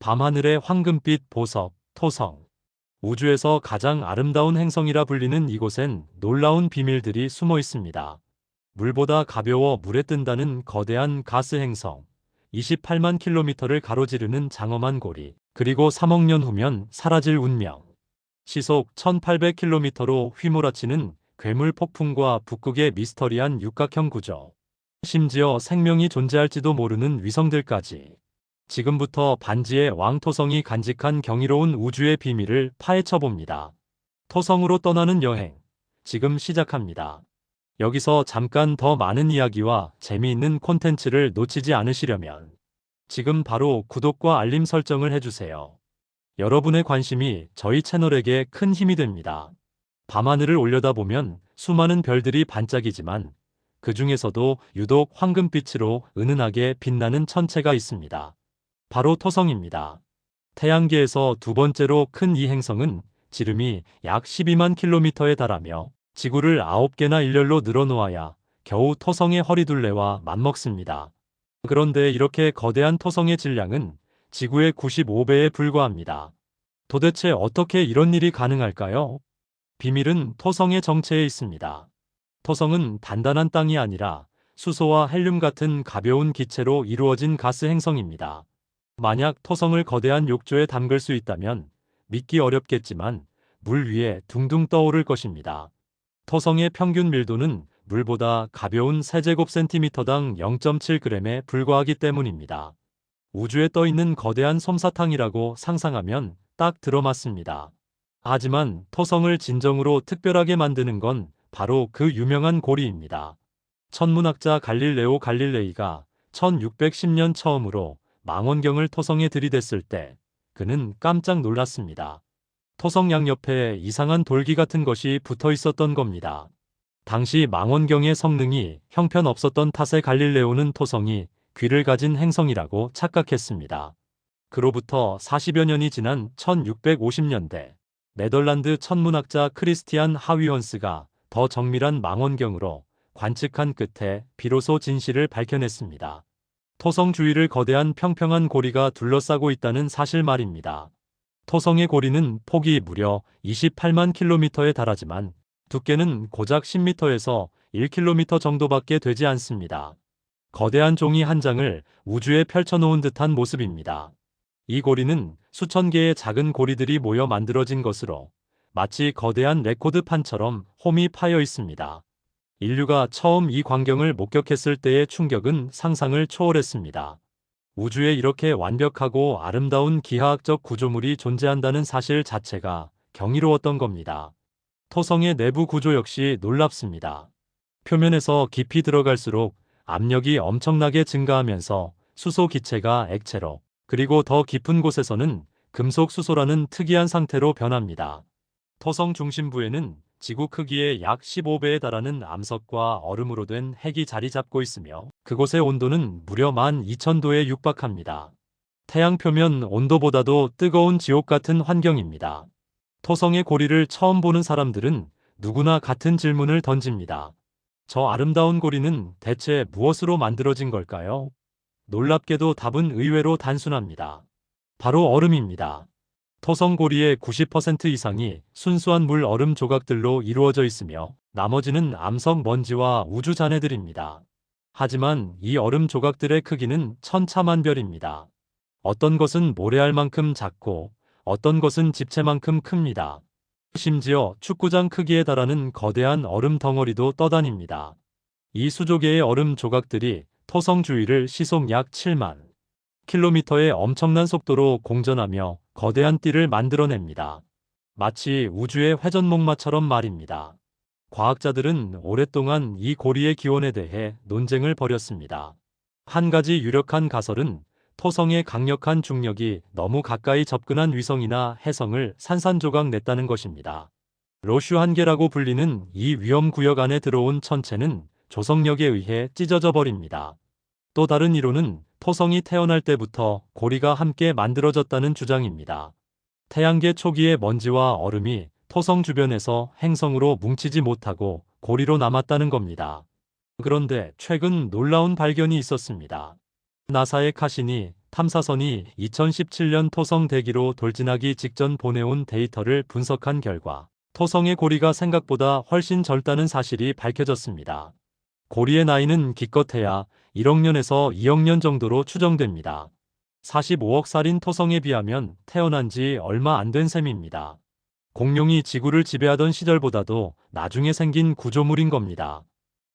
밤하늘의 황금빛 보석, 토성. 우주에서 가장 아름다운 행성이라 불리는 이곳엔 놀라운 비밀들이 숨어 있습니다. 물보다 가벼워 물에 뜬다는 거대한 가스 행성, 28만 킬로미터를 가로지르는 장엄한 고리, 그리고 3억 년 후면 사라질 운명. 시속 1800km로 휘몰아치는 괴물 폭풍과 북극의 미스터리한 육각형 구조. 심지어 생명이 존재할지도 모르는 위성들까지. 지금부터 반지의 왕 토성이 간직한 경이로운 우주의 비밀을 파헤쳐 봅니다. 토성으로 떠나는 여행, 지금 시작합니다. 여기서 잠깐 더 많은 이야기와 재미있는 콘텐츠를 놓치지 않으시려면 지금 바로 구독과 알림 설정을 해주세요. 여러분의 관심이 저희 채널에게 큰 힘이 됩니다. 밤하늘을 올려다보면 수많은 별들이 반짝이지만 그 중에서도 유독 황금빛으로 은은하게 빛나는 천체가 있습니다. 바로 토성입니다. 태양계에서 두 번째로 큰 이 행성은 지름이 약 12만 킬로미터에 달하며 지구를 9개나 일렬로 늘어놓아야 겨우 토성의 허리둘레와 맞먹습니다. 그런데 이렇게 거대한 토성의 질량은 지구의 95배에 불과합니다. 도대체 어떻게 이런 일이 가능할까요? 비밀은 토성의 정체에 있습니다. 토성은 단단한 땅이 아니라 수소와 헬륨 같은 가벼운 기체로 이루어진 가스 행성입니다. 만약 토성을 거대한 욕조에 담글 수 있다면 믿기 어렵겠지만 물 위에 둥둥 떠오를 것입니다. 토성의 평균 밀도는 물보다 가벼운 세제곱센티미터당 0.7g에 불과하기 때문입니다. 우주에 떠있는 거대한 솜사탕이라고 상상하면 딱 들어맞습니다. 하지만 토성을 진정으로 특별하게 만드는 건 바로 그 유명한 고리입니다. 천문학자 갈릴레오 갈릴레이가 1610년 처음으로 망원경을 토성에 들이댔을 때 그는 깜짝 놀랐습니다. 토성 양옆에 이상한 돌기 같은 것이 붙어 있었던 겁니다. 당시 망원경의 성능이 형편없었던 탓에 갈릴레오는 토성이 귀를 가진 행성이라고 착각했습니다. 그로부터 40여 년이 지난 1650년대 네덜란드 천문학자 크리스티안 하위헌스가 더 정밀한 망원경으로 관측한 끝에 비로소 진실을 밝혀냈습니다. 토성 주위를 거대한 평평한 고리가 둘러싸고 있다는 사실 말입니다. 토성의 고리는 폭이 무려 28만 킬로미터에 달하지만 두께는 고작 10m에서 1km 정도밖에 되지 않습니다. 거대한 종이 한 장을 우주에 펼쳐놓은 듯한 모습입니다. 이 고리는 수천 개의 작은 고리들이 모여 만들어진 것으로 마치 거대한 레코드판처럼 홈이 파여 있습니다. 인류가 처음 이 광경을 목격했을 때의 충격은 상상을 초월했습니다. 우주에 이렇게 완벽하고 아름다운 기하학적 구조물이 존재한다는 사실 자체가 경이로웠던 겁니다. 토성의 내부 구조 역시 놀랍습니다. 표면에서 깊이 들어갈수록 압력이 엄청나게 증가하면서 수소 기체가 액체로, 그리고 더 깊은 곳에서는 금속 수소라는 특이한 상태로 변합니다. 토성 중심부에는 지구 크기의 약 15배에 달하는 암석과 얼음으로 된 핵이 자리 잡고 있으며 그곳의 온도는 무려 12,000도에 육박합니다. 태양 표면 온도보다도 뜨거운 지옥 같은 환경입니다. 토성의 고리를 처음 보는 사람들은 누구나 같은 질문을 던집니다. 저 아름다운 고리는 대체 무엇으로 만들어진 걸까요? 놀랍게도 답은 의외로 단순합니다. 바로 얼음입니다. 토성 고리의 90% 이상이 순수한 물 얼음 조각들로 이루어져 있으며 나머지는 암석 먼지와 우주 잔해들입니다. 하지만 이 얼음 조각들의 크기는 천차만별입니다. 어떤 것은 모래알만큼 작고 어떤 것은 집채만큼 큽니다. 심지어 축구장 크기에 달하는 거대한 얼음 덩어리도 떠다닙니다. 이 수조 개의 얼음 조각들이 토성 주위를 시속 약 7만 킬로미터의 엄청난 속도로 공전하며 거대한 띠를 만들어냅니다. 마치 우주의 회전목마처럼 말입니다. 과학자들은 오랫동안 이 고리의 기원에 대해 논쟁을 벌였습니다. 한 가지 유력한 가설은 토성의 강력한 중력이 너무 가까이 접근한 위성이나 해성을 산산조각 냈다는 것입니다. 로슈 한계라고 불리는 이 위험구역 안에 들어온 천체는 조성력에 의해 찢어져 버립니다. 또 다른 이론은 토성이 태어날 때부터 고리가 함께 만들어졌다는 주장입니다. 태양계 초기의 먼지와 얼음이 토성 주변에서 행성으로 뭉치지 못하고 고리로 남았다는 겁니다. 그런데 최근 놀라운 발견이 있었습니다. 나사의 카신이 탐사선이 2017년 토성 대기로 돌진하기 직전 보내온 데이터를 분석한 결과 토성의 고리가 생각보다 훨씬 젊다는 사실이 밝혀졌습니다. 고리의 나이는 기껏해야 1억 년에서 2억 년 정도로 추정됩니다. 45억 살인 토성에 비하면 태어난 지 얼마 안 된 셈입니다. 공룡이 지구를 지배하던 시절보다도 나중에 생긴 구조물인 겁니다.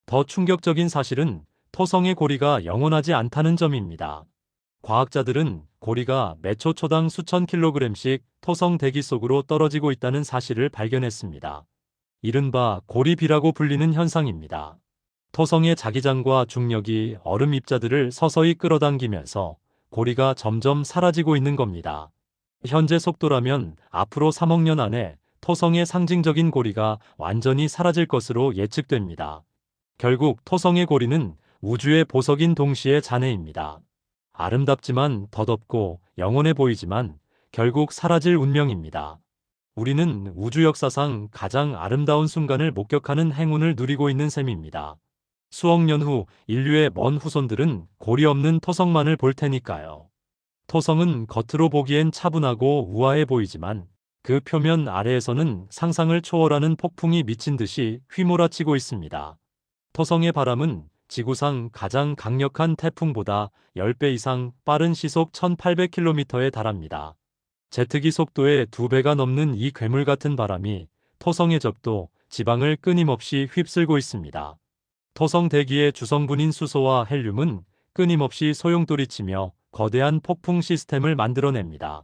더 충격적인 사실은 토성의 고리가 영원하지 않다는 점입니다. 과학자들은 고리가 매초 초당 수천 킬로그램씩 토성 대기 속으로 떨어지고 있다는 사실을 발견했습니다. 이른바 고리비라고 불리는 현상입니다. 토성의 자기장과 중력이 얼음 입자들을 서서히 끌어당기면서 고리가 점점 사라지고 있는 겁니다. 현재 속도라면 앞으로 3억 년 안에 토성의 상징적인 고리가 완전히 사라질 것으로 예측됩니다. 결국 토성의 고리는 우주의 보석인 동시에 잔해입니다. 아름답지만 덧없고 영원해 보이지만 결국 사라질 운명입니다. 우리는 우주 역사상 가장 아름다운 순간을 목격하는 행운을 누리고 있는 셈입니다. 수억 년 후 인류의 먼 후손들은 고리 없는 토성만을 볼 테니까요. 토성은 겉으로 보기엔 차분하고 우아해 보이지만 그 표면 아래에서는 상상을 초월하는 폭풍이 미친 듯이 휘몰아치고 있습니다. 토성의 바람은 지구상 가장 강력한 태풍보다 10배 이상 빠른 시속 1800km에 달합니다. 제트기 속도의 2배가 넘는 이 괴물 같은 바람이 토성의 적도 지방을 끊임없이 휩쓸고 있습니다. 토성 대기의 주성분인 수소와 헬륨은 끊임없이 소용돌이치며 거대한 폭풍 시스템을 만들어냅니다.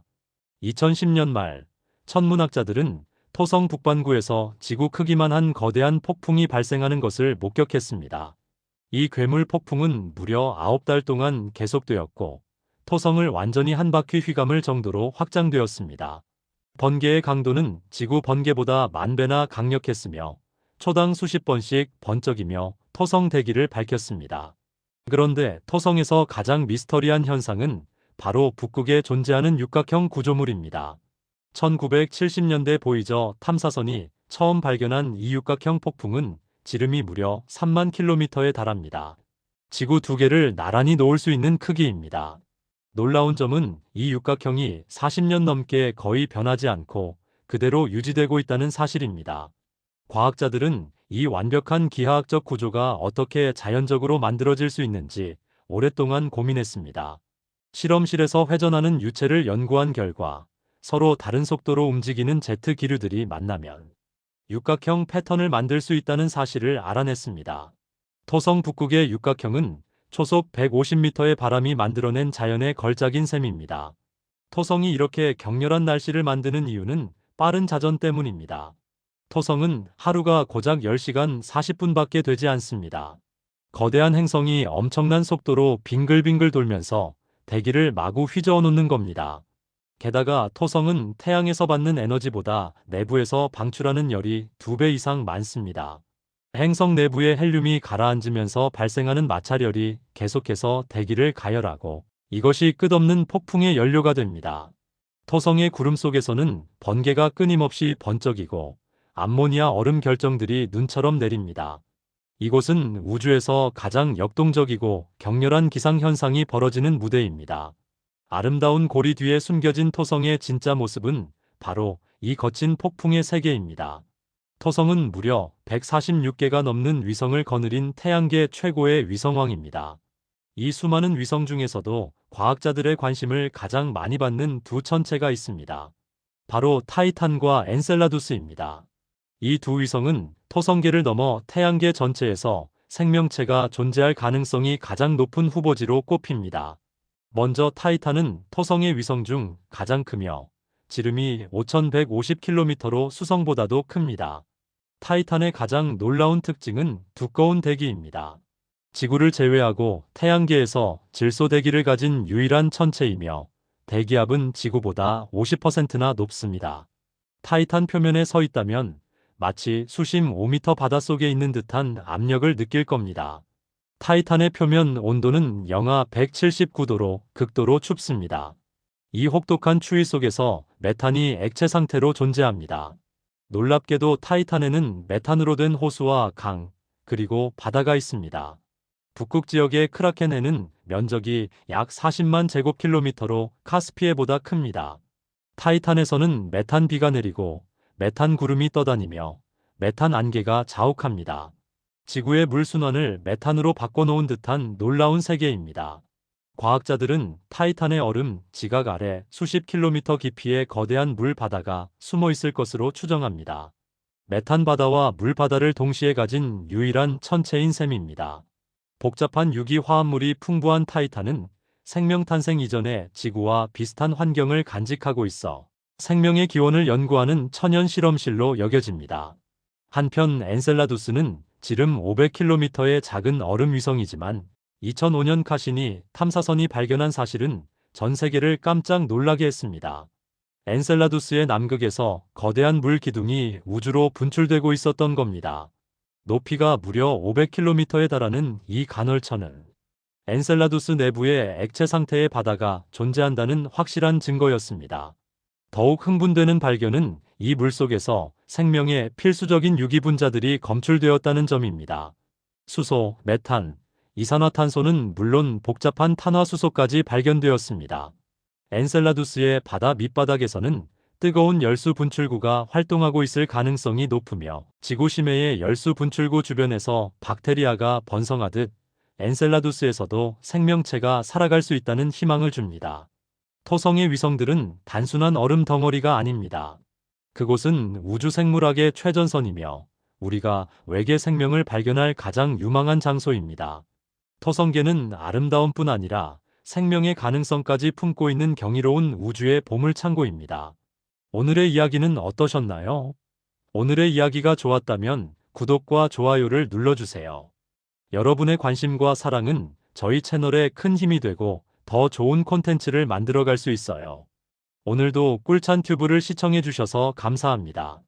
2010년 말 천문학자들은 토성 북반구에서 지구 크기만 한 거대한 폭풍이 발생하는 것을 목격했습니다. 이 괴물 폭풍은 무려 9달 동안 계속되었고 토성을 완전히 한 바퀴 휘감을 정도로 확장되었습니다. 번개의 강도는 지구 번개보다 10,000배나 강력했으며 초당 수십 번씩 번쩍이며 토성 대기를 밝혔습니다. 그런데 토성에서 가장 미스터리한 현상은 바로 북극에 존재하는 육각형 구조물입니다. 1970년대 보이저 탐사선이 처음 발견한 이 육각형 폭풍은 지름이 무려 3만 킬로미터에 달합니다. 지구 2개를 나란히 놓을 수 있는 크기입니다. 놀라운 점은 이 육각형이 40년 넘게 거의 변하지 않고 그대로 유지되고 있다는 사실입니다. 과학자들은 이 완벽한 기하학적 구조가 어떻게 자연적으로 만들어질 수 있는지 오랫동안 고민했습니다. 실험실에서 회전하는 유체를 연구한 결과 서로 다른 속도로 움직이는 제트 기류들이 만나면 육각형 패턴을 만들 수 있다는 사실을 알아냈습니다. 토성 북극의 육각형은 초속 150m의 바람이 만들어낸 자연의 걸작인 셈입니다. 토성이 이렇게 격렬한 날씨를 만드는 이유는 빠른 자전 때문입니다. 토성은 하루가 고작 10시간 40분밖에 되지 않습니다. 거대한 행성이 엄청난 속도로 빙글빙글 돌면서 대기를 마구 휘저어 놓는 겁니다. 게다가 토성은 태양에서 받는 에너지보다 내부에서 방출하는 열이 2배 이상 많습니다. 행성 내부의 헬륨이 가라앉으면서 발생하는 마찰열이 계속해서 대기를 가열하고 이것이 끝없는 폭풍의 연료가 됩니다. 토성의 구름 속에서는 번개가 끊임없이 번쩍이고 암모니아 얼음 결정들이 눈처럼 내립니다. 이곳은 우주에서 가장 역동적이고 격렬한 기상현상이 벌어지는 무대입니다. 아름다운 고리 뒤에 숨겨진 토성의 진짜 모습은 바로 이 거친 폭풍의 세계입니다. 토성은 무려 146개가 넘는 위성을 거느린 태양계 최고의 위성왕입니다. 이 수많은 위성 중에서도 과학자들의 관심을 가장 많이 받는 두 천체가 있습니다. 바로 타이탄과 엔셀라두스입니다. 이 두 위성은 토성계를 넘어 태양계 전체에서 생명체가 존재할 가능성이 가장 높은 후보지로 꼽힙니다. 먼저 타이탄은 토성의 위성 중 가장 크며 지름이 5,150km로 수성보다도 큽니다. 타이탄의 가장 놀라운 특징은 두꺼운 대기입니다. 지구를 제외하고 태양계에서 질소 대기를 가진 유일한 천체이며 대기압은 지구보다 50%나 높습니다. 타이탄 표면에 서 있다면 마치 수심 5m 바닷속에 있는 듯한 압력을 느낄 겁니다. 타이탄의 표면 온도는 영하 179도로 극도로 춥습니다. 이 혹독한 추위 속에서 메탄이 액체 상태로 존재합니다. 놀랍게도 타이탄에는 메탄으로 된 호수와 강, 그리고 바다가 있습니다. 북극 지역의 크라켄에는 면적이 약 40만 제곱킬로미터로 카스피해보다 큽니다. 타이탄에서는 메탄 비가 내리고 메탄 구름이 떠다니며 메탄 안개가 자욱합니다. 지구의 물 순환을 메탄으로 바꿔놓은 듯한 놀라운 세계입니다. 과학자들은 타이탄의 얼음 지각 아래 수십 킬로미터 깊이의 거대한 물 바다가 숨어 있을 것으로 추정합니다. 메탄 바다와 물 바다를 동시에 가진 유일한 천체인 셈입니다. 복잡한 유기 화합물이 풍부한 타이탄은 생명 탄생 이전에 지구와 비슷한 환경을 간직하고 있어 생명의 기원을 연구하는 천연 실험실로 여겨집니다. 한편 엔셀라두스는 지름 500km의 작은 얼음 위성이지만 2005년 카시니 탐사선이 발견한 사실은 전 세계를 깜짝 놀라게 했습니다. 엔셀라두스의 남극에서 거대한 물 기둥이 우주로 분출되고 있었던 겁니다. 높이가 무려 500km에 달하는 이 간헐천은 엔셀라두스 내부에 액체 상태의 바다가 존재한다는 확실한 증거였습니다. 더욱 흥분되는 발견은 이 물속에서 생명의 필수적인 유기분자들이 검출되었다는 점입니다. 수소, 메탄, 이산화탄소는 물론 복잡한 탄화수소까지 발견되었습니다. 엔셀라두스의 바다 밑바닥에서는 뜨거운 열수 분출구가 활동하고 있을 가능성이 높으며 지구 심해의 열수 분출구 주변에서 박테리아가 번성하듯 엔셀라두스에서도 생명체가 살아갈 수 있다는 희망을 줍니다. 토성의 위성들은 단순한 얼음 덩어리가 아닙니다. 그곳은 우주 생물학의 최전선이며 우리가 외계 생명을 발견할 가장 유망한 장소입니다. 토성계는 아름다움뿐 아니라 생명의 가능성까지 품고 있는 경이로운 우주의 보물창고입니다. 오늘의 이야기는 어떠셨나요? 오늘의 이야기가 좋았다면 구독과 좋아요를 눌러주세요. 여러분의 관심과 사랑은 저희 채널에 큰 힘이 되고 더 좋은 콘텐츠를 만들어갈 수 있어요. 오늘도 꿀찬 튜브를 시청해주셔서 감사합니다.